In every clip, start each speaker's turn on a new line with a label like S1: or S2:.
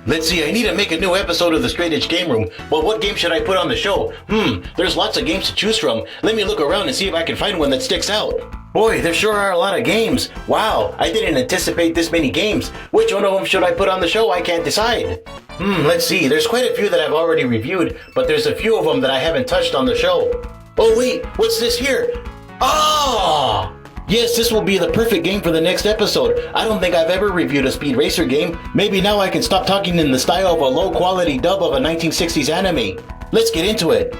S1: Let's see, I need to make a new episode of the Straight Edge Game Room, but what game should I put on the show? There's lots of games to choose from. Let me look around and see if I can find one that sticks out. Boy, there sure are a lot of games. Wow, I didn't anticipate this many games. Which one of them should I put on the show? I can't decide. Let's see, there's quite a few that I've already reviewed, but there's a few of them that I haven't touched on the show. Oh wait, what's this here? Ah! Yes, this will be the perfect game for the next episode. I don't think I've ever reviewed a Speed Racer game. Maybe now I can stop talking in the style of a low-quality dub of a 1960s anime. Let's get into it.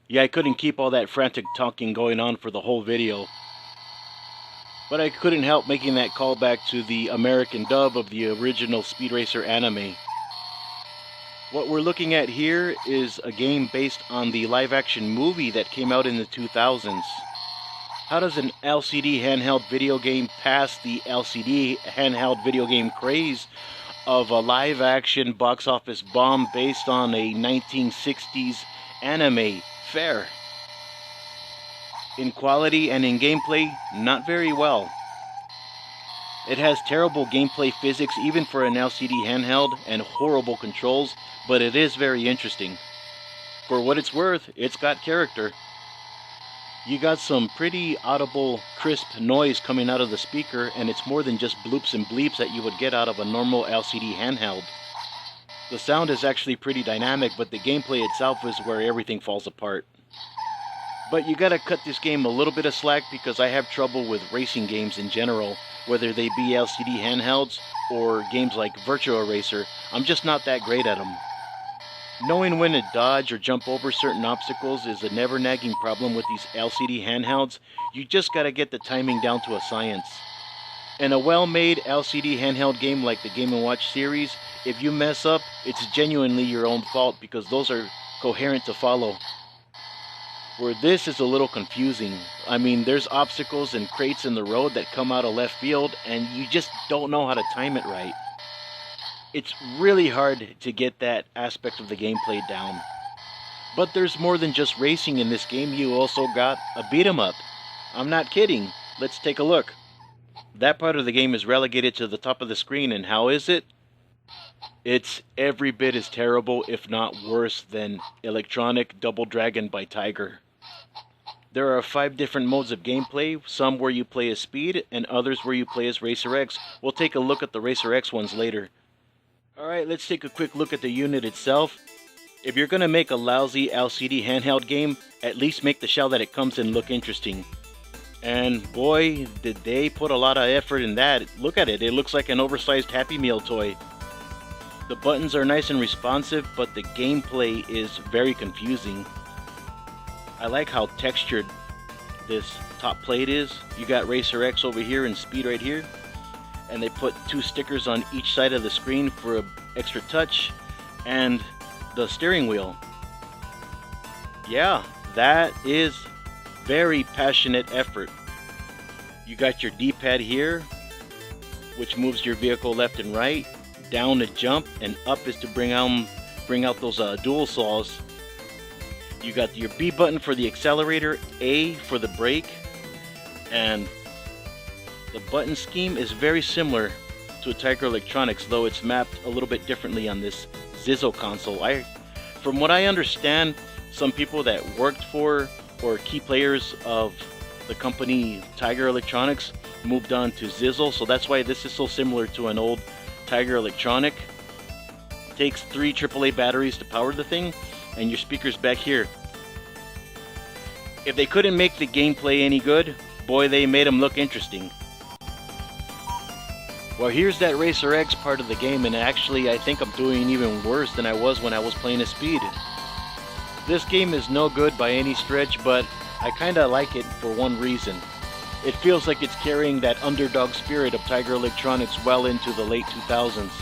S1: Yeah, I couldn't keep all that frantic talking going on for the whole video. But I couldn't help making that callback to the American dub of the original Speed Racer anime. What we're looking at here is a game based on the live-action movie that came out in the 2000s. How does an LCD handheld video game pass the LCD handheld video game craze of a live-action box office bomb based on a 1960s anime? Fair. In quality and in gameplay, not very well. It has terrible gameplay physics even for an LCD handheld and horrible controls, but it is very interesting. For what it's worth, it's got character. You got some pretty audible, crisp noise coming out of the speaker, and it's more than just bloops and bleeps that you would get out of a normal LCD handheld. The sound is actually pretty dynamic, but the gameplay itself is where everything falls apart. But you gotta cut this game a little bit of slack because I have trouble with racing games in general, whether they be LCD handhelds or games like Virtua Racer. I'm just not that great at them. Knowing when to dodge or jump over certain obstacles is a never-nagging problem with these LCD handhelds. You just gotta get the timing down to a science. In a well-made LCD handheld game like the Game & Watch series, if you mess up, it's genuinely your own fault because those are coherent to follow. Where this is a little confusing. I mean, there's obstacles and crates in the road that come out of left field and you just don't know how to time it right. It's really hard to get that aspect of the gameplay down. But there's more than just racing in this game. You also got a beat 'em up. I'm not kidding. Let's take a look. That part of the game is relegated to the top of the screen, and how is it? It's every bit as terrible, if not worse, than Electronic Double Dragon by Tiger. There are 5 different modes of gameplay, some where you play as Speed, and others where you play as Racer X. We'll take a look at the Racer X ones later. Alright, let's take a quick look at the unit itself. If you're gonna make a lousy LCD handheld game, at least make the shell that it comes in look interesting. And boy, did they put a lot of effort in that. Look at it, it looks like an oversized Happy Meal toy. The buttons are nice and responsive, but the gameplay is very confusing. I like how textured this top plate is. You got Racer X over here and Speed right here. And they put 2 stickers on each side of the screen for an extra touch. And the steering wheel. Yeah, that is very passionate effort. You got your D-pad here, which moves your vehicle left and right. Down to jump, and up is to bring out those dual saws. You got your B button for the accelerator, A for the brake, and the button scheme is very similar to a Tiger Electronics, though it's mapped a little bit differently on this Zizzle console. From what I understand, some people that worked for or key players of the company Tiger Electronics moved on to Zizzle, so that's why this is so similar to an old Tiger Electronic. Takes 3 AAA batteries to power the thing, and your speakers back here. If they couldn't make the gameplay any good, boy, they made them look interesting. Well, here's that Racer X part of the game, and actually I think I'm doing even worse than I was when I was playing as Speed. This game is no good by any stretch, but I kinda like it for one reason. It feels like it's carrying that underdog spirit of Tiger Electronics well into the late 2000s.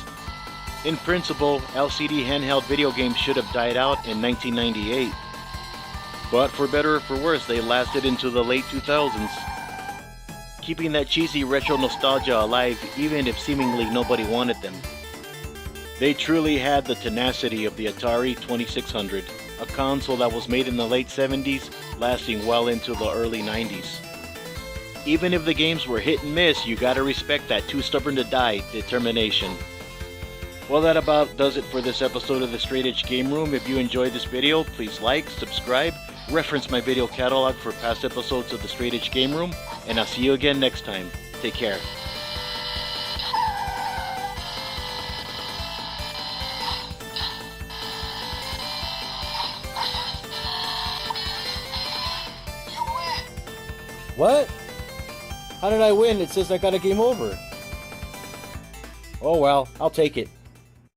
S1: In principle, LCD handheld video games should have died out in 1998. But for better or for worse, they lasted into the late 2000s. Keeping that cheesy retro nostalgia alive even if seemingly nobody wanted them. They truly had the tenacity of the Atari 2600, a console that was made in the late 70s, lasting well into the early 90s. Even if the games were hit and miss, you gotta respect that too stubborn to die determination. Well, that about does it for this episode of the Straight Edge Game Room. If you enjoyed this video, please like, subscribe, reference my video catalog for past episodes of the Straight Edge Game Room, and I'll see you again next time. Take care.
S2: What? How did I win? It says I got a game over. Oh well, I'll take it.